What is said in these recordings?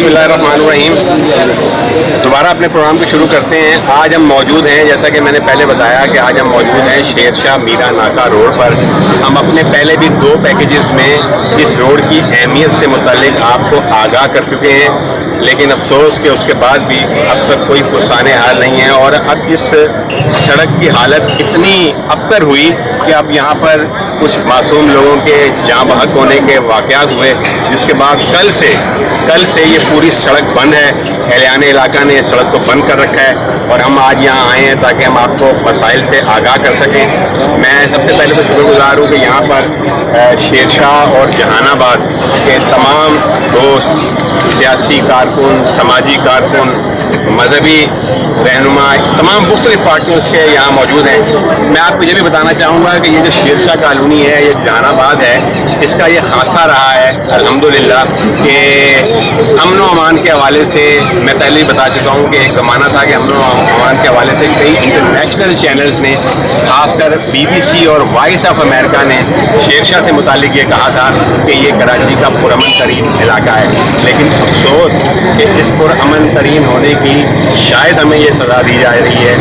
बिस्मिल्लाहिर्रहमानिर्रहीम। दोबारा अपने प्रोग्राम को शुरू करते हैं। आज हम मौजूद हैं, जैसा कि मैंने पहले बताया कि आज हम मौजूद हैं शेरशाह मीरा नाका रोड पर। हम अपने पहले भी 2 पैकेजेस में इस रोड की अहमियत से मुतालिक आपको आगाह कर चुके हैं, लेकिन अफसोस कि उसके बाद भी अब तक कोई पुरसाने हाल नहीं है। और अब इस सड़क की हालत इतनी अबतर हुई कि अब यहाँ पर कुछ मासूम लोगों के जाँ बहक होने के वाक़यात हुए, जिसके बाद कल से ये पूरी सड़क बंद है। एहलियान इलाका ने सड़क को बंद कर रखा है और हम आज यहाँ आए हैं ताकि हम आपको मसाइल से आगाह कर सकें। मैं सबसे पहले तो शुक्रगुजार हूँ कि यहाँ पर शेरशाह और जहानाबाद के तमाम दोस्त, सियासी कारकुन, समाजी कारकुन, मजहबी रहनुमा, तमाम मुख्तलिफ पार्टियों के यहाँ मौजूद हैं। मैं आपको ये भी बताना चाहूँगा कि ये जो शेरशाह कॉलोनी है, ये जहानाबाद है, इसका ये खासा रहा है अल्हम्दुलिल्लाह कि अमन व अमान के हवाले से। मैं पहले ही बता चुका हूँ कि एक ज़माना था कि अमन व अमान के हवाले से कई इंटरनेशनल चैनल्स ने, खासकर BBC और वॉइस ऑफ अमेरिका ने शेरशाह से मुतालिक ये कहा था कि ये कराची का पुरअमन तरीन इलाका है। लेकिन अफसोस कि इस पुरअमन तरीन होने की शायद हमें ये सज़ा दी जा रही है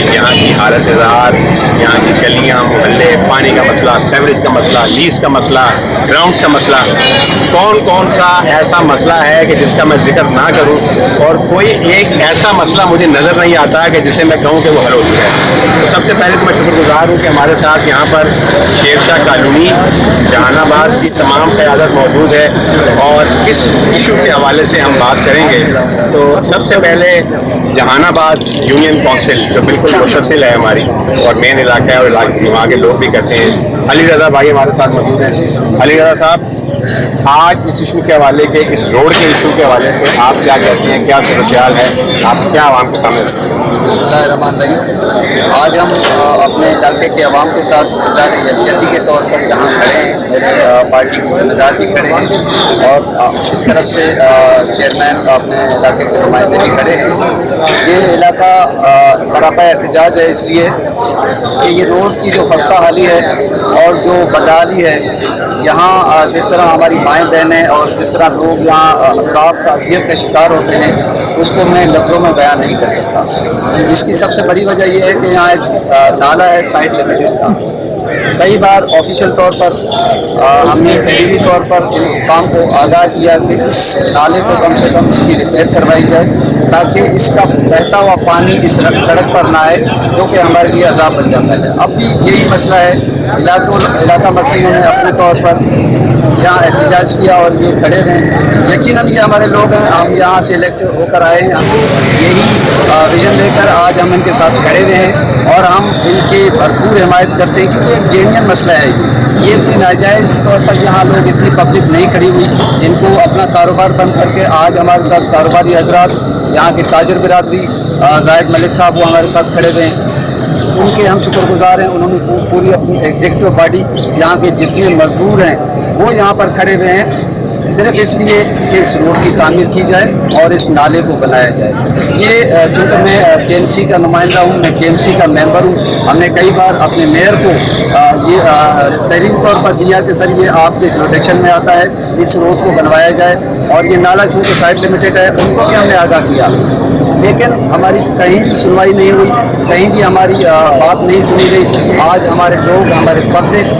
कि यहाँ की हालत इज़हार, यहाँ की गलियाँ, मोहल्ले, पानी का मसला, सेवरेज का मसला, लीज का मसला, ग्राउंड्स का मसला, कौन सा ऐसा मसला है कि जिसका मैं जिक्र ना करूं, और कोई एक ऐसा मसला मुझे नज़र नहीं आता कि जिसे मैं कहूं कि वो हल हो चुका है। तो सबसे पहले तो मैं शुक्रगुजार हूं कि हमारे साथ यहाँ पर शेरशाह कॉलोनी जहानाबाद की तमाम क़यादत मौजूद है और इस इशू के हवाले से हम बात करेंगे। तो सबसे पहले जहानाबाद यूनियन काउंसिल जो बिल्कुल मुतसिल है हमारी और मेन इलाका है और वहाँ के लोग भी करते हैं, अली रज़ा भाई हमारे साथ मौजूद हैं। अली रज़ा साहब, आज इस इशू के हवाले के, इस रोड के इशू के हवाले से आप क्या कहते हैं, क्या सूरत-ए-हाल है, आप क्या आवाम के सामने रखते हैं? बिस्मिल्लाहिर्रहमानिर्रहीम। आज हम अपने इलाके के अवाम के साथ इज़हार यकजहती के तौर पर यहाँ खड़े हैं। मेरे पार्टी के ज़िम्मेदार भी खड़े हैं और इस तरफ से चेयरमैन अपने इलाके के नुमाइंदे भी खड़े हैं। ये इलाका सरापा एहतजाज है, इसलिए कि ये रोड की जो खस्ता हाली है और जो बदहाली है, यहाँ जिस तरह हमारी माएँ बहनें और जिस तरह लोग यहाँ अज़ाब अज़ियत का शिकार होते हैं, उसको मैं लफ्ज़ों में बयान नहीं कर सकता। इसकी सबसे बड़ी वजह यह है कि यहाँ एक नाला है साइड लिमिटेड का। कई बार ऑफिशियल तौर पर हमने तहरीरी तौर पर इन काम को आगाह किया कि इस नाले को कम से कम इसकी रिपेयर करवाई जाए ताकि इसका बहता हुआ पानी इस सड़क पर ना आए, जो कि हमारे लिए अज़ाब बन जाता है। अब भी यही मसला है। इलाका मकनियों ने अपने तौर पर यहाँ एहतजाज किया और ये खड़े हैं। यकीनन ये हमारे लोग हैं, हम यहाँ से इलेक्ट होकर आए हैं, यही विजन लेकर आज हम इनके साथ खड़े हुए हैं और हम इनकी भरपूर हिमायत करते हैं क्योंकि एक जेन्युइन मसला है। ये कोई नाजायज़ तौर पर यहाँ लोग इतनी पब्लिक नहीं खड़ी हुई, इनको अपना कारोबार बंद करके आज हमारे साथ कारोबारी हजरात, यहाँ के ताजर बिरादरी, जाहिद मलिक साहब वो हमारे साथ खड़े हुए हैं। उनके हम शुक्रगुजार हैं। उन्होंने पूरी अपनी एग्जीक्यूटिव बॉडी, यहाँ के जितने मजदूर हैं वो यहाँ पर खड़े हुए हैं सिर्फ इसलिए कि इस रोड की तामीर की जाए और इस नाले को बनाया जाए। ये चूँकि मैं KMC का नुमाइंदा हूँ, मैं KMC का मेंबर हूँ, हमने कई बार अपने मेयर को ये तहरीरी तौर पर दिया कि सर ये आपके जुरिडिक्शन में आता है, इस रोड को बनवाया जाए। और ये नाला चूँकि साइड लिमिटेड है, उनको भी हमने आगाह किया, लेकिन हमारी कहीं भी सुनवाई नहीं हुई, कहीं भी हमारी बात नहीं सुनी गई। आज हमारे लोग, हमारे पब्लिक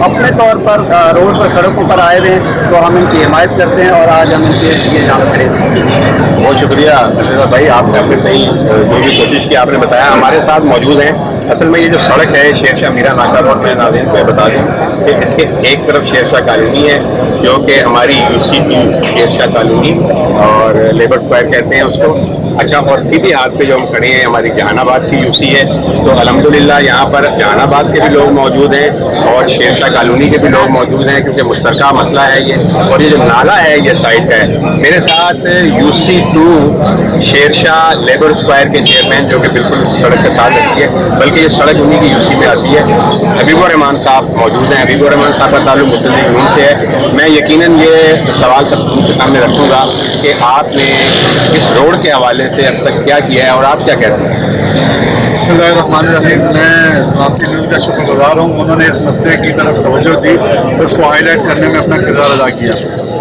अपने तौर पर रोड पर, सड़कों पर आए हुए हैं, तो हम इनकी हिमायत करते हैं और आज हम इनके लिए यहाँ खड़े हैं। बहुत शुक्रिया अली भाई, आपने अपने कई जो भी कोशिश की आपने बताया। हमारे साथ मौजूद हैं, असल में ये जो सड़क है शेरशाह मीरा नाका रोड, में नाज़रीन को बता दूँ कि इसके एक तरफ शेरशाह कॉलोनी है जो कि हमारी UC2 शेरशाह कॉलोनी और लेबर स्क्वायर कहते हैं उसको। अच्छा, और सीधे हाथ पे जो हम खड़े हैं हमारी जहानाबाद की UC है। तो अल्हम्दुलिल्लाह यहाँ पर जहानाबाद के भी लोग मौजूद हैं और शेरशाह कॉलोनी के भी लोग मौजूद हैं क्योंकि मुश्तरका मसला है ये। और ये जो नाला है ये साइड का है। मेरे साथ UC2 शेरशाह लेबर स्क्वायर के चेयरमैन जो कि बिल्कुल इस सड़क के साथ रहती है, बल्कि ये सड़क उन्हीं की UC में आती है, हबीबुर रहमान साहब मौजूद हैं। हबीबुर रहमान साहब का ताल्लुक मुस्लिम लीग नून से है। मैं यकीनन ये सवाल सब उनके सामने रखूँगा कि आपने इस रोड के हवाले से अब तक क्या किया है और आप क्या कहते हैं? बिस्मिल्लाहिर्रहमानिर्रहीम। मैं सलामती न्यूज़ का शुक्रगुजार हूँ। उन्होंने इस मसले की तरफ तवज्जो दी, उसको हाईलाइट करने में अपना किरदार अदा किया।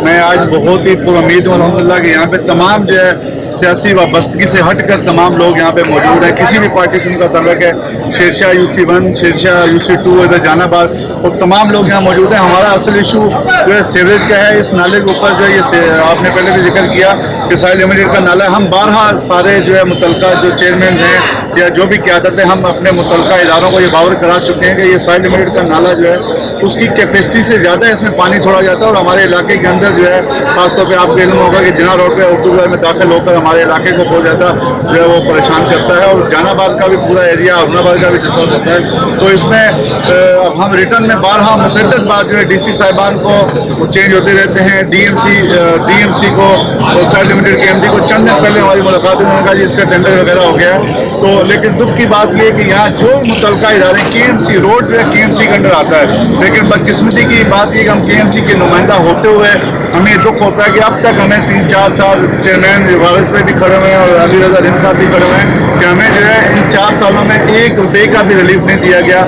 मैं आज बहुत ही पुरुमीद हूँ अल्हम्दुलिल्लाह कि यहाँ पे तमाम जो है सियासी वाबस्तगी से हट कर तमाम लोग यहाँ पे मौजूद हैं। किसी भी पार्टी से उनका तल्लुक है, शेरशाह UC1, शेरशाह UC2, इधर जहानाबाद, और तमाम लोग यहाँ मौजूद हैं। हमारा असल इशू जो है सीवरेज का है। इस नाले के ऊपर जो ये आपने पहले भी जिक्र किया कि साहिल लिमिटेड का नाला, हम 12 सारे जो है मुतलका जो चेयरमैन हैं या जो भी क़यादत है, हम अपने मुतलका इदारों को ये बावर करा चुके हैं कि ये साहिल लिमिटेड का नाला जो है उसकी कैपेसिटी से ज़्यादा इसमें पानी छोड़ा जाता है। और हमारे इलाके के अंदर जो है खासतौर पर आपको इल्म होगा कि जिना रोड पर उर्दू घर में दाखिल होकर हमारे इलाके को बहुत ज़्यादा जो है वो परेशान करता है, और जहानाबाद का भी पूरा एरिया, अहमदाबाद का भी डिस्टर्ब होता है। तो इसमें अब हम रिटर्न में 12 मुतअद्दिद बार जो है DC साहिबान को चेंज होते रहते हैं, DMC को और साहिल लिमिटेड के MD को चंद दिन पहले हमारी मुलाकात हुई, उन्होंने कहा जी इसका टेंडर वगैरह हो गया है। तो लेकिन दुख की बात ये है कि यहाँ जो मुतलका इदारे KMC रोड जो है KMC के अंडर आता है, लेकिन बदकिस्मती की बात ये कि हम KMC के नुमाइंदा होते हुए हमें दुख होता है कि अब तक हमें 3-4 साल चेयरमैन वारिस पे भी खड़े हुए हैं और अली रजा रिम साहब भी खड़े हुए हैं कि हमें जो है इन 4 सालों में 1 रुपये का भी रिलीफ नहीं दिया गया।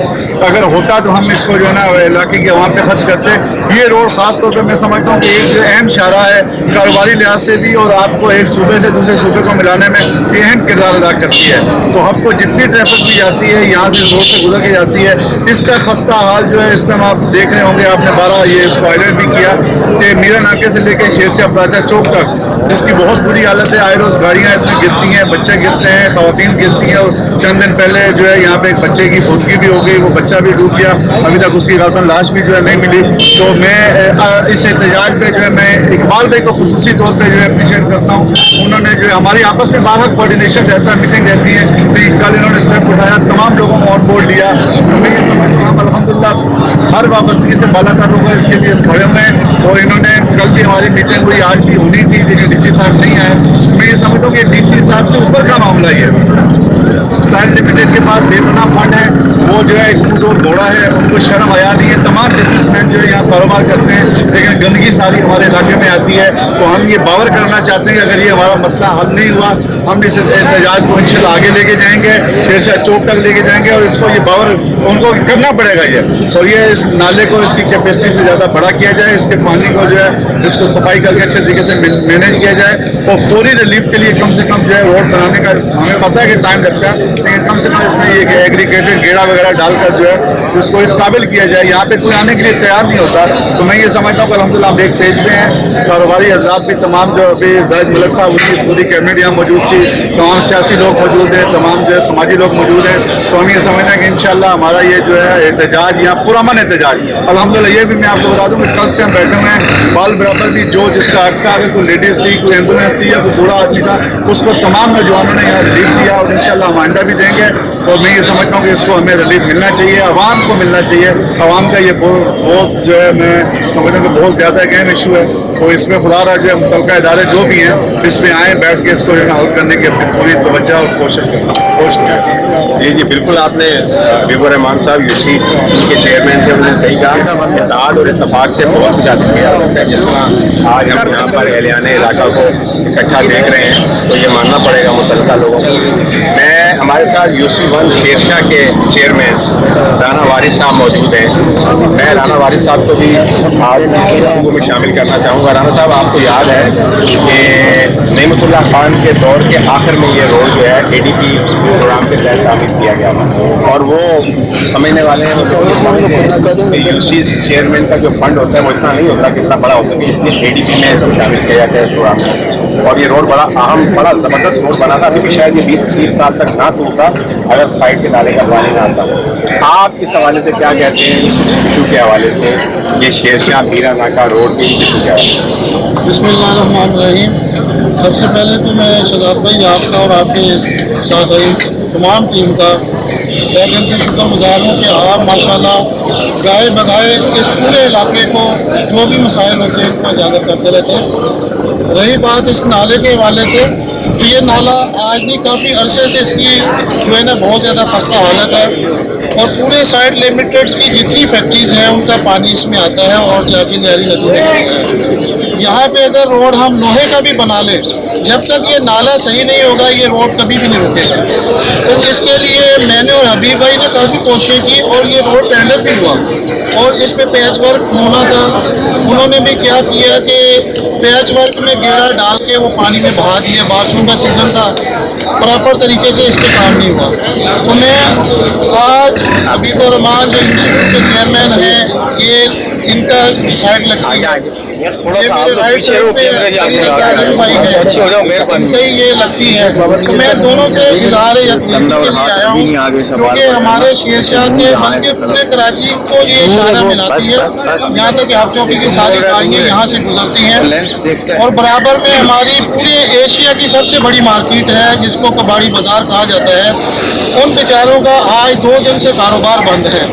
अगर होता तो हम इसको जो है ना इलाके के अवाम पे खर्च करते। ये रोड ख़ास तौर पर मैं समझता हूँ कि एक अहम शाहरा है कारोबारी लिहाज से भी, और आपको एक सूबे से दूसरे सूबे को मिलाने में ये अहम किरदार अदा करती है। तो आपको जितनी ट्रैफिक भी जाती है यहाँ से रोड से गुजर के जाती है, इसका खस्ता हाल जो है इस टाइम आप देख रहे होंगे, आपने 12 ये इसको हाईलाइट भी किया कि मीरा नाके से लेकर शेरशाह प्राचा चौक तक जिसकी बहुत बुरी हालत है। आए रोज़ गाड़ियाँ इसमें गिरती हैं, बच्चे गिरते हैं, ख़वातीन गिरती हैं, और चंद दिन पहले जो है यहाँ पे एक बच्चे की फुदगी भी हो गई, वो बच्चा भी डूब गया, अभी तक उसकी गातन लाश भी जो है नहीं मिली। तो मैं इस एहतजाज पे जो है मैं इकबाल भाई को खुसूसी तौर पर जो है अप्रिशिएट करता हूँ। उन्होंने जो है हमारी आपस में बारहा कोऑर्डिनेशन रहता है, मीटिंग रहती है, तो कल इन्होंने स्टेप उठाया, तमाम लोगों को ऑन बोर्ड लिया। मैं ये समझता हूँ अल्हम्दुलिल्लाह हर वाबस्तगी से बालातर लोग इसके लिए खड़े हुए हैं, और इन्होंने कल भी हमारी मीटिंग हुई, आज भी होनी थी, लेकिन DC साहब नहीं आए। मैं ये समझता हूँ कि DC साहब से ऊपर का मामला ही है। साहिल लिमिटेड के पास बेपना फंड है, वो जो है एक मुँहज़ोर घोड़ा है, उनको शर्म आया नहीं है। तमाम बिजनेसमैन जो है यहाँ कारोबार करते हैं, लेकिन गंदगी सारी हमारे इलाके में आती है। तो हम ये बावर करना चाहते हैं कि अगर ये हमारा मसला हल नहीं हुआ, हम इस एहतजाज को इंशाल्लाह आगे लेके जाएंगे, शेरशाह चौक तक लेके जाएंगे, और इसको ये बावर उनको करना पड़ेगा ये, और ये इस नाले को इसकी कैपेसिटी से ज़्यादा बड़ा किया जाए, इसके पानी को जो है इसको सफाई करके अच्छे तरीके से मैनेज किया जाए, और फौरी रिलीफ के लिए कम से कम जो है रोड बनाने का हमें पता है कि टाइम लगता है, लेकिन कम से कम इसमें ये एग्रीगेटेड गेड़ा वगैरह डालकर जो है उसको इस काबिल किया जाए। यहाँ पे कोई आने के लिए तैयार नहीं होता। तो मैं ये समझता हूँ कि अल्हम्दुलिल्लाह हम एक पेज पे हैं, कारोबारी हज़रात भी तमाम जो अभी जाहिद मलिक साहब उनकी पूरी कैबिनेट यहाँ मौजूद थी, तमाम सियासी लोग मौजूद हैं, तमाम जो है समाजी लोग मौजूद हैं। तो हम ये समझते हैं कि इंशाल्लाह हमारा ये जो है एहतजाज यहाँ पुरअमन एहतजाज, अल्हम्दुलिल्लाह ये भी मैं आपको बता दूँ कि कल से हम बैठे हुए हैं, बाल बराबर भी जो जिसका हक था, अगर कोई लेडीज थी, कोई एम्बुलेंस थी या कोई बूढ़ा आदमी था, उसको तमाम नौजवानों ने यहाँ रिलीफ दिया, और इंशाल्लाह हम आइंदा भी देंगे। और मैं ये समझता हूँ कि इसको हमें रिलीफ मिलना चाहिए, आवाम को मिलना चाहिए। आवाम का ये बहुत जो है मैं समझता हूँ कि बहुत ज़्यादा अहम इशू है, तो इसमें खुदा रहा जो है मुतल्लिका इदारे जो भी हैं इस पर आएँ, बैठ के इसको जो है हल करने की अपनी पूरी तवज्जो और कोशिश करें। जी बिल्कुल, आपने हबीबुर रहमान साहब UC के चेयरमैन थे, उन्होंने सही कहा, इत्तेहाद और इत्तफाक से बहुत कुछ हासिल किया होता है। जिस तरह आज हम यहाँ पर एहलियाने इलाका को इकट्ठा देख रहे हैं, तो ये मानना पड़ेगा मुतल्लिका लोगों को। मैं हमारे साथ UC1 शेरशाह के चेयरमैन राना वारिस साहब मौजूद हैं। मैं राना वारिस साहब को भी आज में शामिल करना चाहूँगा। राना साहब, आपको याद है कि नेमतुल्लाह खान के दौर के आखिर में ये रोड जो है ADP प्रोग्राम के तहत तामीर किया गया था, और वो समझने वाले हैं UC चेयरमैन का जो फंड होता है वो इतना नहीं होता, कितना बड़ा होता है, इसलिए ADP में इसको शामिल किया गया है प्रोग्राम में। और ये रोड बड़ा अहम, बड़ा ज़बरदस्त रोड बना था। अभी भी शायद ये 20-30 साल तक ना टूटा अगर साइड के नाले का पानी ना आता। आप इस हवाले से क्या कहते हैं, इस इशू के हवाले से, ये शेरशाह मीरा नाका रोड के इशू क्या है? बिस्मिल्लाहिर्रहमानिर्रहीम। सबसे पहले तो मैं शहजाद भाई आपका और आपके साथ आई तमाम टीम का दिल से शुक्रगुजार हूँ कि आप माशाल्लाह गाए बगाए इस पूरे इलाके को जो भी मसाइल होते हैं उनको उजागर करते रहते हैं। रही बात इस नाले के हवाले से, तो ये नाला आज नहीं काफ़ी अरसे से इसकी जो है ना बहुत ज़्यादा खस्ता हालत है, और पूरे साइड लिमिटेड की जितनी फैक्ट्रीज़ हैं उनका पानी इसमें आता है और जाके नहरी नदी में गिरता है। यहाँ पे अगर रोड हम लोहे का भी बना लें, जब तक ये नाला सही नहीं होगा ये रोड कभी भी नहीं रुकेगा। तो इसके लिए मैंने और हबीब भाई ने काफ़ी कोशिश की और ये रोड टेंडर भी हुआ और इस पे पैच वर्क होना था। उन्होंने भी क्या किया कि पैच वर्क में गेड़ा डाल के वो पानी में बहा दिए। बारिशों का सीज़न था, प्रॉपर तरीके से इस पे काम नहीं हुआ। तो मैं आज हबीब और रहमान जो इंस्टीट्यूट के चेयरमैन हैं, ये इनका साइड लगती है, ये मेरे राइट साइड पे भाई है, उनसे ही ये लगती है। तो मैं दोनों से इजहार यकीन के लिए आया हूँ क्योंकि हमारे शेरशाह के बल्कि पूरे कराची को ये इशारा मिलाती है। यहाँ तक कि हाफ चौकी की सारी गाड़ियाँ यहाँ से गुजरती हैं और बराबर में हमारी पूरे एशिया की सबसे बड़ी मार्केट है जिसको कबाड़ी बाजार कहा जाता है। उन बेचारों का आज 2 दिन से कारोबार बंद है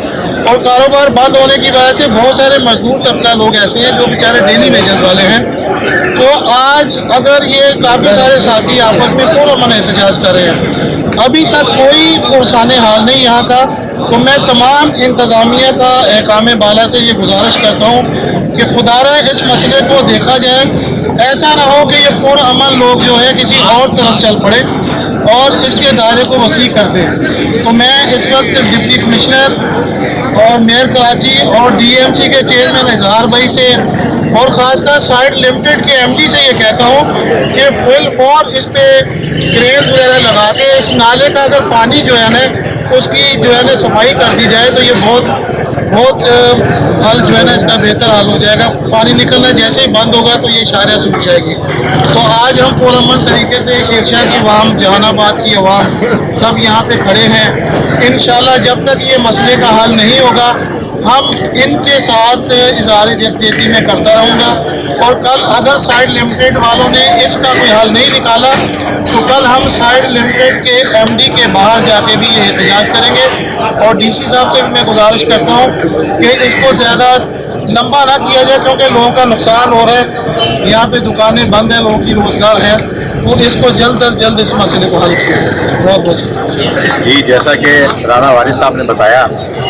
और कारोबार बंद होने की वजह से बहुत सारे मजदूर तबका लोग ऐसे हैं जो बेचारे डेली वेजेस वाले हैं। तो आज अगर ये काफ़ी सारे साथी आपस में पुरअमन एहतजाज कर रहे हैं, अभी तक कोई पुरसाने हाल नहीं यहाँ का। तो मैं तमाम इंतज़ामिया का अहकाम बाला से ये गुजारिश करता हूँ कि खुदारा इस मसले को देखा जाए, ऐसा ना हो कि ये पुरअमन लोग जो है किसी और तरफ चल पड़े और इसके दायरे को वसी कर दें। तो मैं इस वक्त डिप्टी कमिश्नर और मेयर कराची और डीएमसी के चेयरमैन इजहार भाई से और ख़ासकर साइड लिमिटेड के एमडी से ये कहता हूँ कि फुल फॉर इस पे क्रेन वगैरह लगा के इस नाले का अगर पानी जो है ना उसकी जो है ना सफाई कर दी जाए तो ये बहुत हल जो है ना इसका बेहतर हल हो जाएगा। पानी निकलना जैसे ही बंद होगा तो ये शारियाँ सूख जाएगी। तो आज हम पुरअमन तरीके से शेरशाह की अवाम, जहानाबाद की अवाम सब यहाँ पे खड़े हैं। इंशाल्लाह जब तक ये मसले का हल नहीं होगा हम इनके साथ इज़हार यकजहती में करता रहूँगा और कल अगर साइड लिमिटेड वालों ने इसका कोई हल नहीं निकाला तो कल हम साइड लिमिटेड के एमडी के बाहर जाके भी ये एहतजाज करेंगे। और डीसी साहब से भी मैं गुजारिश करता हूँ कि इसको ज़्यादा लंबा ना किया जाए क्योंकि लोगों का नुकसान हो रहा है, यहाँ पे दुकानें बंद हैं, लोगों की रोज़गार है, तो इसको जल्द अज जल्द इस मसले को हल किया। बहुत बहुत शुक्रिया जी। जैसा कि राना वारिस साहब ने बताया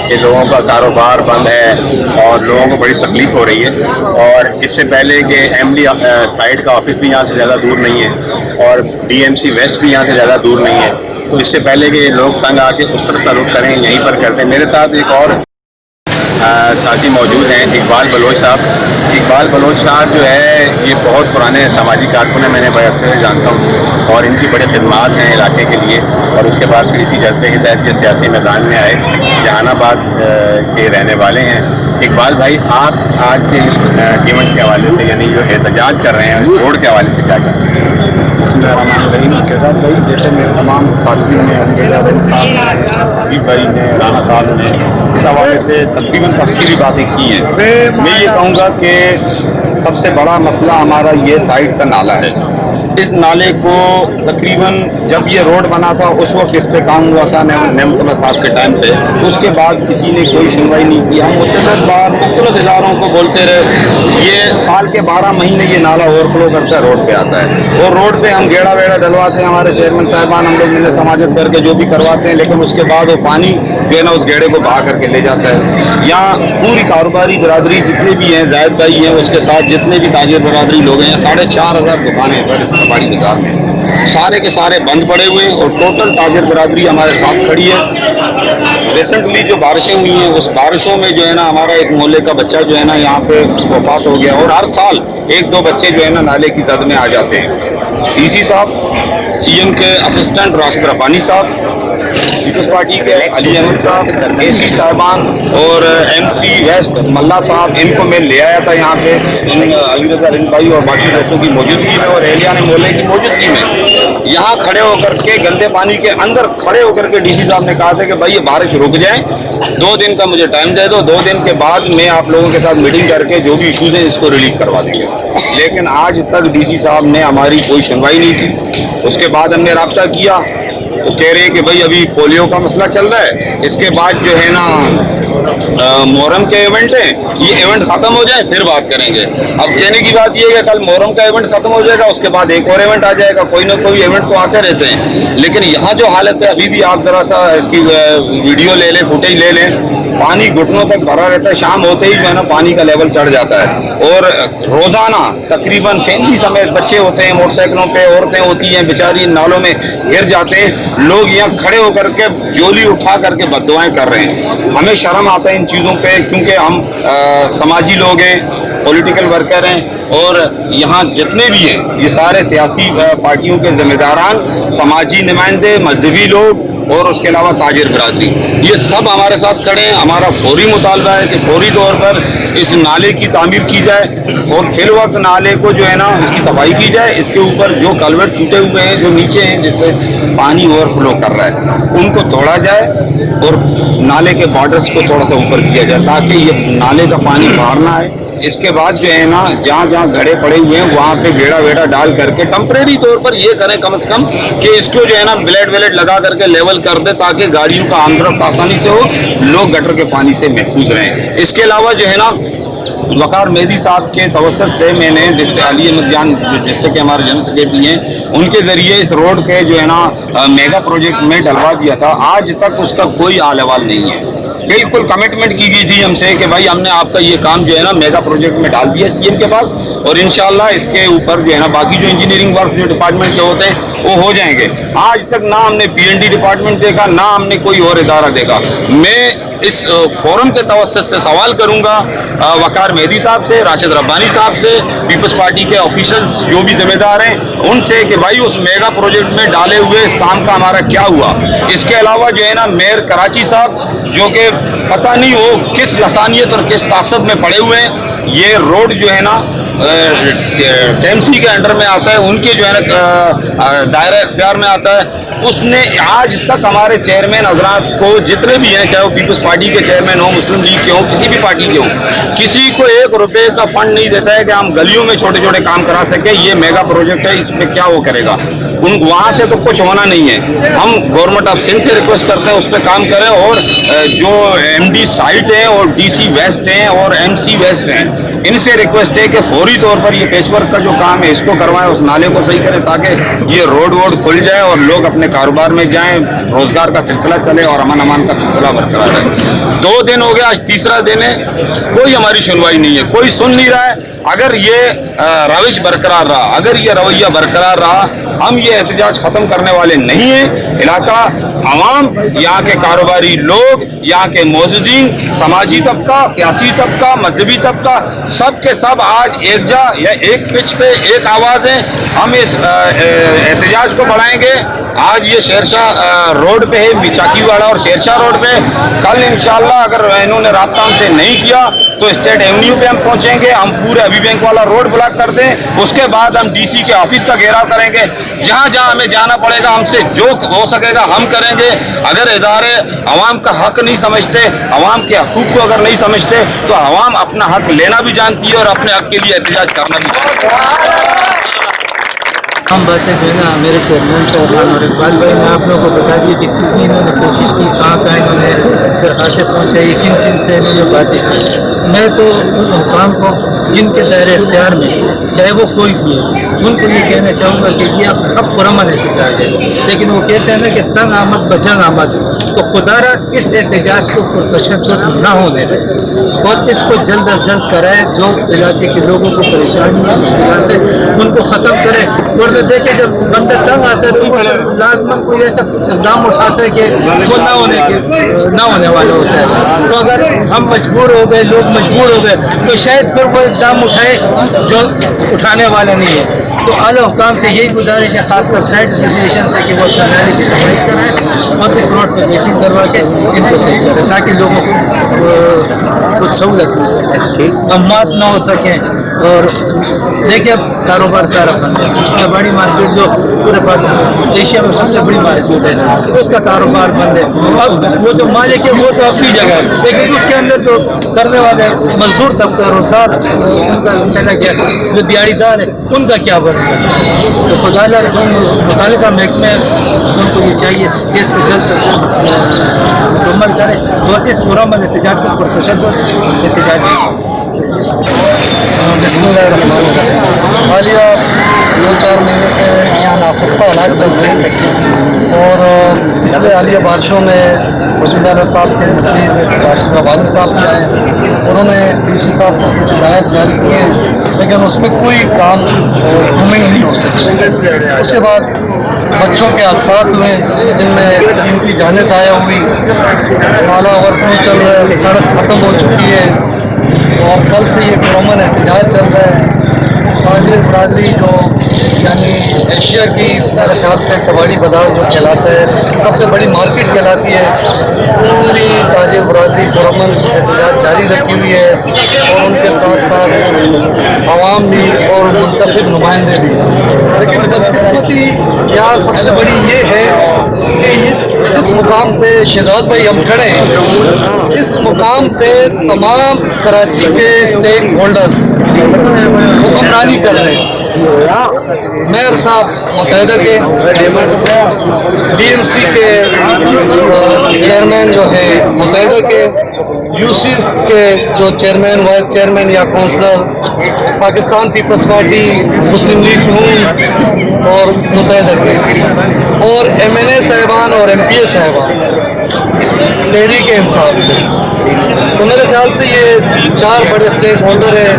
कि लोगों का कारोबार बंद है और लोगों को बड़ी तकलीफ़ हो रही है और इससे पहले कि एमडी साइड का ऑफिस भी यहाँ से ज़्यादा दूर नहीं है और डीएमसी वेस्ट भी यहाँ से ज़्यादा दूर नहीं है, तो इससे पहले कि लोग तंग आके उस तरफ का रुख करें यहीं पर करते हैं। मेरे साथ एक और साथी मौजूद हैं, इकबाल बलोच साहब। इकबाल बलोच साहब जो है ये बहुत पुराने सामाजिक कारकुन हैं, मैंने बड़े अरसे से जानता हूँ और इनकी बड़ी खिदमात हैं इलाके के लिए। और उसके बाद फिर इसी जज्बे के तहत ये सियासी मैदान में आए, जहानाबाद के रहने वाले हैं। इकबाल भाई, आप आज के इस इवेंट के हवाले से यानी जो एहतजाज कर रहे हैं इस रोड के हवाले से क्या करें? बिस्मिल्लाहिर्रहमानिर्रहीम। भाई जैसे मेरे तमाम साथियों ने, हबीब भाई ने, राना साहब ने इस हवाले से तकरीबन तफसीली बातें की हैं। मैं ये कहूँगा कि सबसे बड़ा मसला हमारा ये साइड का नाला है। इस नाले को तकरीबन जब ये रोड बना था उस वक्त इस पे काम हुआ था नेमतुल्लाह साहब के टाइम पे, उसके बाद किसी ने कोई सुनवाई नहीं की। हम मुख्तलिफ बार मुख्तलिफ इदारों को बोलते रहे, ये साल के 12 महीने ये नाला ओवरफ्लो करता है, रोड पे आता है और रोड पे हम गेड़ा वेड़ा डलवाते हैं, हमारे चेयरमैन साहिबान हम लोग मिलने समाजत करके जो भी करवाते हैं, लेकिन उसके बाद वो पानी जो है ना उस गेड़े को बहा करके ले जाता है। यहाँ पूरी कारोबारी बरादरी जितने भी हैं, जायद भाई हैं, उसके साथ जितने भी ताजिर बरादरी लोग हैं, 4500 दुकानें हैं कबाड़ी बाजार में, सारे के सारे बंद पड़े हुए हैं और टोटल ताजिर बरादरी हमारे साथ खड़ी है। रिसेंटली जो बारिशें हुई हैं उस बारिशों में जो है ना हमारा एक मोहल्ले का बच्चा जो है ना यहाँ पे वफात हो गया और हर साल 1-2 बच्चे जो है ना नाले की जद में आ जाते हैं। डीसी साहब, सीएम के असिस्टेंट राशिद रब्बानी साहब, पीपल्स पार्टी के अली अहमद साहब, एसी साहिबान और एमसी वेस्ट मल्ला साहब, इनको मैं ले आया था यहाँ पे अली रजा रिंग भाई और बाकी दोस्तों की मौजूदगी में और एहलियान मोहल्ले की मौजूदगी में यहाँ खड़े होकर के गंदे पानी के अंदर खड़े होकर के डीसी साहब ने कहा था कि भाई ये बारिश रुक जाए, 2 दिन का मुझे टाइम दे दो, 2 दिन के बाद मैं आप लोगों के साथ मीटिंग करके जो भी इशूज़ हैं इसको रिलीव करवा देंगे। लेकिन आज तक डीसी साहब ने हमारी कोई सुनवाई नहीं की। उसके बाद हमने रब्ता किया तो कह रहे हैं कि भाई अभी पोलियो का मसला चल रहा है, इसके बाद जो है ना मुहर्रम के इवेंट हैं, ये इवेंट ख़त्म हो जाए फिर बात करेंगे। अब कहने की बात ये है कि कल मुहर्रम का इवेंट ख़त्म हो जाएगा, उसके बाद एक और इवेंट आ जाएगा, कोई ना कोई इवेंट तो आते रहते हैं। लेकिन यहाँ जो हालत है, अभी भी आप ज़रा सा इसकी वीडियो ले लें, फुटेज ले लें, पानी घुटनों तक भरा रहता है, शाम होते ही जो है ना पानी का लेवल चढ़ जाता है। और रोज़ाना तकरीबन फैमिली समेत बच्चे होते हैं मोटरसाइकिलों पे, औरतें होती हैं बेचारी नालों में गिर जाते हैं, लोग यहाँ खड़े होकर के जोली उठा करके बद्दुआएं कर रहे हैं। हमें शर्म आता है इन चीज़ों पे, क्योंकि हम समाजी लोग हैं, पॉलिटिकल वर्कर हैं, और यहाँ जितने भी हैं ये सारे सियासी पार्टियों के ज़िम्मेदारान, समाजी नुमाइंदे, मजहबी लोग और उसके अलावा ताजिर बिरादरी, ये सब हमारे साथ खड़े हैं। हमारा फौरी मुतालबा है कि फौरी तौर पर इस नाले की तामीर की जाए, और फिल वक्त नाले को जो है ना इसकी सफाई की जाए। इसके ऊपर जो कलवेट टूटे हुए हैं, जो नीचे हैं जिससे पानी ओवरफ्लो कर रहा है, उनको तोड़ा जाए और नाले के बॉर्डर्स को थोड़ा सा ऊपर किया जाए, ताकि ये नाले का पानी बाहर ना आए। इसके बाद जो है ना जहाँ जहाँ गड्ढे पड़े हुए हैं वहाँ पे गेड़ा वेड़ा डाल करके टेम्परेरी तौर पर ये करें कम से कम कि इसको जो है ना ब्लेड वेलेट लगा करके लेवल कर दे, ताकि गाड़ियों का आमदरफ्त आसानी से हो, लोग गटर के पानी से महफूज रहें। इसके अलावा जो है ना वकार मेहदी साहब के तवस्सुत से मैंने अली अहमद जान डिस्ट्रिक्ट के हमारे जनरल सेक्रेटरी हैं, उनके ज़रिए इस रोड के जो है ना मेगा प्रोजेक्ट में डलवा दिया था। आज तक उसका कोई हाल अहवाल नहीं है। बिल्कुल कमिटमेंट की गई थी हमसे कि भाई हमने आपका ये काम जो है ना मेगा प्रोजेक्ट में डाल दिया सीएम के पास, और इंशाल्लाह इसके ऊपर जो है ना बाकी जो इंजीनियरिंग वर्क जो डिपार्टमेंट के होते हैं वो हो जाएंगे। आज तक ना हमने पीएनडी डिपार्टमेंट देखा, ना हमने कोई और इदारा देखा। मैं इस फोरम के तवस्सुत से सवाल करूंगा वकार मेहदी साहब से, राशिद रब्बानी साहब से, पीपल्स पार्टी के ऑफिसर्स जो भी जिम्मेदार हैं उनसे कि भाई उस मेगा प्रोजेक्ट में डाले हुए इस काम का हमारा क्या हुआ। इसके अलावा जो है ना मेयर कराची साहब, जो कि पता नहीं वो किस लसानियत और किस तासब में पड़े हुए हैं, ये रोड जो है ना टेमसी के अंडर में आता है, उनके जो है ना दायरा इख्तियार में आता है। उसने आज तक हमारे चेयरमैन हजरात को जितने भी हैं, चाहे वो पीपल्स पार्टी के चेयरमैन हो, मुस्लिम लीग के हो, किसी भी पार्टी के हो, किसी को 1 रुपए का फंड नहीं देता है कि हम गलियों में छोटे छोटे काम करा सके। ये मेगा प्रोजेक्ट है, इस पर क्या वो करेगा, उन वहाँ से तो कुछ होना नहीं है। हम गवर्नमेंट ऑफ सिंध से रिक्वेस्ट करते हैं उस पर काम करें, और जो एमडी साइट है और डीसी वेस्ट हैं और एमसी वेस्ट हैं, इनसे रिक्वेस्ट है कि फौरी तौर पर ये पैचवर्क का जो काम है इसको करवाएं, उस नाले को सही करें, ताकि ये रोड वोड खुल जाए और लोग अपने कारोबार में जाएं, रोजगार का सिलसिला चले और अमन अमान का सिलसिला बरकरार रहे। 2 दिन हो गया, आज तीसरा दिन है, कोई हमारी सुनवाई नहीं है, कोई सुन नहीं रहा है। अगर ये रविश बरकरार रहा, अगर ये रवैया बरकरार रहा, हम ये एहतजाज ख़त्म करने वाले नहीं हैं। इलाका आवाम, यहाँ के कारोबारी लोग, यहाँ के मोअज़्ज़िज़ीन, समाजी तबका, सियासी तबका, मजहबी तबका, सब के सब आज एक जा या एक पिच पे एक आवाज़ है। हम इस एहतजाज को बढ़ाएंगे। आज ये शेरशाह रोड पे है, चाकीवाड़ा और शेरशाह रोड पे। कल इंशाअल्लाह अगर इन्होंने राब्ता हमसे नहीं किया तो स्टेट एवेन्यू पे हम पहुँचेंगे, हम पूरे अभी बैंक वाला रोड ब्लॉक कर दें। उसके बाद हम डीसी के ऑफिस का घेराव करेंगे। जहाँ जहाँ हमें जाना पड़ेगा, हमसे जो हो सकेगा हम करेंगे। अगर इदारे अवाम का हक नहीं समझते, अवाम के हकूक़ को अगर नहीं समझते, तो अवाम अपना हक लेना भी जानती है और अपने हक के लिए एहतजाज करना भी जानती है। हम बातें जो है ना मेरे चेयरमैन साहब और इकबाल भाई ने आप लोगों को बता दी कि कितनी इन्होंने कोशिश की, कहाँ इन्होंने दरखास्तें पहुँचाई, किन किन से इन्होंने बातें की। मैं तो उन हुकाम को जिनके दायरे इख्तियार में, चाहे वो कोई भी है, उनको ये कहना चाहूँगा कि ये अब पुरअमन एहतजाज है, लेकिन वो कहते हैं ना कि तंग आमद बचंग आमद, तो खुदारा इस एहतजाज को पुरतशद्दुद ना होने दें और इसको जल्द अज जल्द कराएँ। जो इलाके के लोगों को परेशानी है, मुश्किलात है, उनको ख़त्म करें। और देखें जब बंदा तंग आता है तो वो लाजमन कोई ऐसा इक़दाम उठाता है कि वो ना होने वाला होता है। तो अगर हम मजबूर हो गए, लोग मजबूर हो गए, तो शायद फिर वो इक़दाम उठाए जो उठाने वाला नहीं है। तो आला हुकाम से यही गुजारिश है, खासकर साइड एसोसिएशन से, कि वो अपना नाले की सफाई कराएं और इस रोड पर ब्लीचिंग करवा के इनको सही करें, ताकि लोगों को कुछ सहूलत मिल सके, अम्मात ना हो सकें। और देखिए अब कारोबार सारा बंद है। बड़ी मार्केट जो पूरे एशिया में सबसे बड़ी मार्केट है, उसका कारोबार बंद है। अब वो जो मालिक है वो तो अपनी जगह है, लेकिन उसके अंदर जो करने वाले मजदूर तबका, रोजगार उनका चला गया, जो दिहाड़ीदार है उनका क्या बनेगा। तो खुदाला मुतालिका महकमे उनको ये चाहिए कि इसको जल्द से जल्द मुकम्मल करें और इस पुरअमन एहतजाज को पुरतशद्दुद एहतजाज। बिस्मिल्लाहिर्रहमानिर्रहीम। हालिया 2-4 महीने से यहाँ खस्ता हालात चल रहे हैं। और पिछले हालिया बारिशों में वजीर साहब के मुशीर राशिद रब्बानी साहब भी आए, उन्होंने DC साहब को कुछ हिदायत जारी की है, लेकिन उसमें कोई काम मुकम्मल नहीं हो सके। उसके बाद बच्चों के हादसा हुए जिनमें कीमती जानें ज़ाया हुई, नाला ओवरफ्लो चल रहा है, सड़क ख़त्म हो चुकी है, और कल से ये पुरअमन एहतजाज चल रहा है। ताजिर बरादरी जो यानी एशिया की मेरे ख्याल से कबाड़ी बाजार जो कहलाता है, सबसे बड़ी मार्केट कहलाती है, पूरी ताजिर बरादरी पुरअमन एहतजाज जारी रखी हुई है, और उनके साथ साथ आवाम भी और मुंतखब नुमाइंदे भी। लेकिन बदकिस्मती यहाँ सबसे बड़ी ये है कि जिस मुकाम पे शहजाद भाई हम खड़े हैं, इस मुकाम से तमाम कराची के स्टेक होल्डर्स हुक्मरानी कर रहे हैं। मेयर साहब मुतहदा के, DMC के चेयरमैन जो है मुतहदा के, UCs के जो चेयरमैन, वाइस चेयरमैन या काउंसलर, पाकिस्तान पीपल्स पार्टी, मुस्लिम लीग नून और मुतहदा के, और MNA साहिबान और MPA साहिबान तहरीक इंसाफ के। तो मेरे ख्याल से ये 4 बड़े स्टेक होल्डर हैं,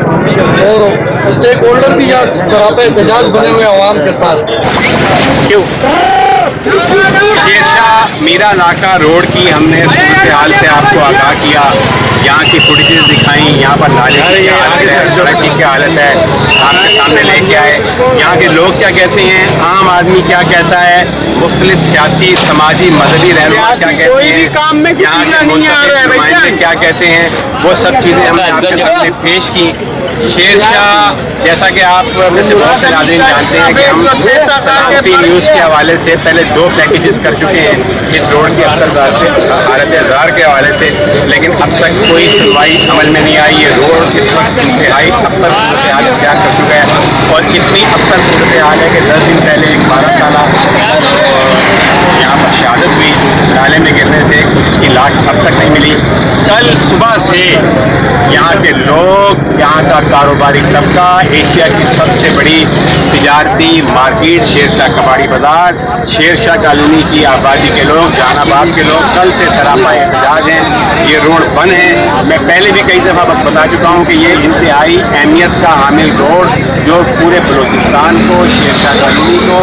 और स्टेक होल्डर भी यहाँ सरापा एहतजाज बने हुए आवाम के साथ। शेरशाह मीरा नाका रोड की हमने सूरत हाल से आपको आगाह किया, यहाँ की फुटेजेस दिखाई, यहाँ पर नाले की क्या हालत है, सड़क की क्या हालत है, आपके सामने लेके आए। यहाँ के लोग क्या कहते हैं, आम आदमी क्या कहता है, मुख्तलिफ सियासी, समाजी, मजहबी रहनुमा क्या कहते हैं, यहाँ के नुमाइंदे क्या कहते हैं, वो सब चीज़ें हमने आपके सामने पेश की। शेरशाह, जैसा कि आप में से बहुत से नाज़रीन जानते हैं कि हम सलामती न्यूज़ के हवाले से पहले 2 पैकेजेस कर चुके हैं इस रोड की हालत ज़ार के हवाले से, लेकिन अब तक कोई सुनवाई अमल में नहीं आई। ये रोड इस वक्त इंतहाई अबतर सूरत हाल इख्तियार कर चुका है, और इतनी अबतर सूरत हाल है कि 10 दिन पहले एक 12 साला यहाँ पर शहादत हुई नाले में गिरने से, उसकी लाश अब तक नहीं मिली। कल सुबह से यहाँ के लोग, यहाँ का कारोबारी तबका, एशिया की सबसे बड़ी तिजारती मार्केट शेरशाह कबाड़ी बाजार, शेरशाह कॉलोनी की आबादी के लोग, जहानाबाद के लोग कल से सरापा एहतजाज हैं। ये रोड बंद है। मैं पहले भी कई दफ़ा बता चुका हूँ कि ये इंतहाई अहमियत का हामिल रोड जो पूरे बलूचिस्तान को, शेरशाह कॉलोनी को,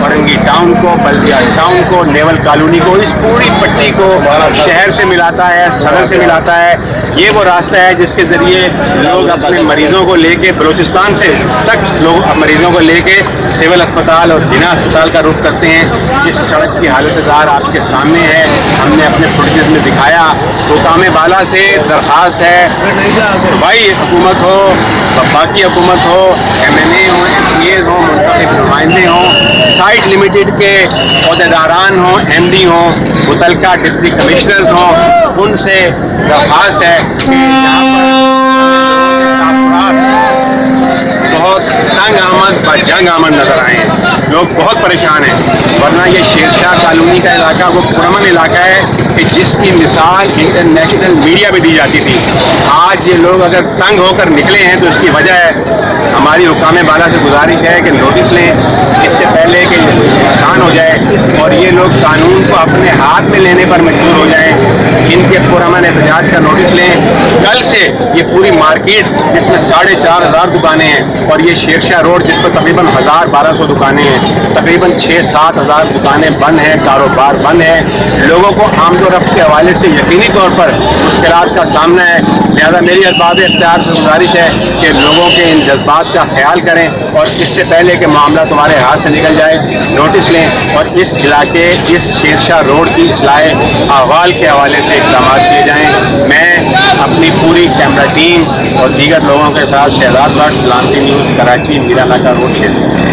औरंगी टाउन को, बल्दिया टाउन को, नेवल कॉलोनी को, इस पूरी पट्टी को शहर से मिलाता है, सदर से मिलाता है। ये वो रास्ता है जिसके ज़रिए लोग अपने मरीज़ों को लेके बलूचिस्तान से तक लोग मरीज़ों को लेके सिविल अस्पताल और जिना अस्पताल का रुख करते हैं। इस सड़क की हालत आपके सामने है, हमने अपने फुटेज में दिखाया। हुकाम बाला से दरख्वास्त है, सूबाई हुकूमत हो, वफाकी हुकूमत हो, MNA हो, MPAs हो, मुंतखब नुमाइंदे हों, साइट लिमिटेड के अहदेदारान हों, MD हों, मुतलका डिप्टी कमिश्नर्स हों, उनसे दरख्वास्त है कि यहाँ पर बहुत तंग आमद व जंग आमद नज़र आए हैं। लोग बहुत परेशान हैं, वरना ये शेरशाह कॉलोनी का इलाका वो पुरअमन इलाका है कि जिसकी मिसाल इंटरनेशनल मीडिया में दी जाती थी। आज ये लोग अगर तंग होकर निकले हैं तो इसकी वजह है हमारी हुकाम बाला से गुजारिश है कि नोटिस लें इससे पहले कि नुकसान हो जाए और ये लोग कानून को अपने हाथ में लेने पर मजबूर हो जाएं। इनके पुरअमन एहतजाज का नोटिस लें। कल से ये पूरी मार्केट जिसमें 4,500 दुकानें हैं और ये शेरशाह रोड जिस पर तकरीबन 1,000-1,200 दुकानें हैं, तकरीबन 6-7 हज़ार दुकानें बंद हैं, कारोबार बंद है। लोगों को आमदोरफ्त के हवाले से यकीनी तौर पर मुश्किलात का सामना है। लिहाजा मेरी अरबाब इख्तियार से गुजारिश है कि लोगों के इन जज्बात का ख्याल करें और इससे पहले कि मामला तुम्हारे हाथ से निकल जाए नोटिस लें और इस इलाके, इस शेरशाह रोड की इस्लाह अहवाल के हवाले से इक़दाम किए जाएँ। मैं अपनी पूरी कैमरा टीम और दीगर लोगों के साथ शहजाद भट्ट, सलामती न्यूज़, कराची, मीरा नाका रोड शेर।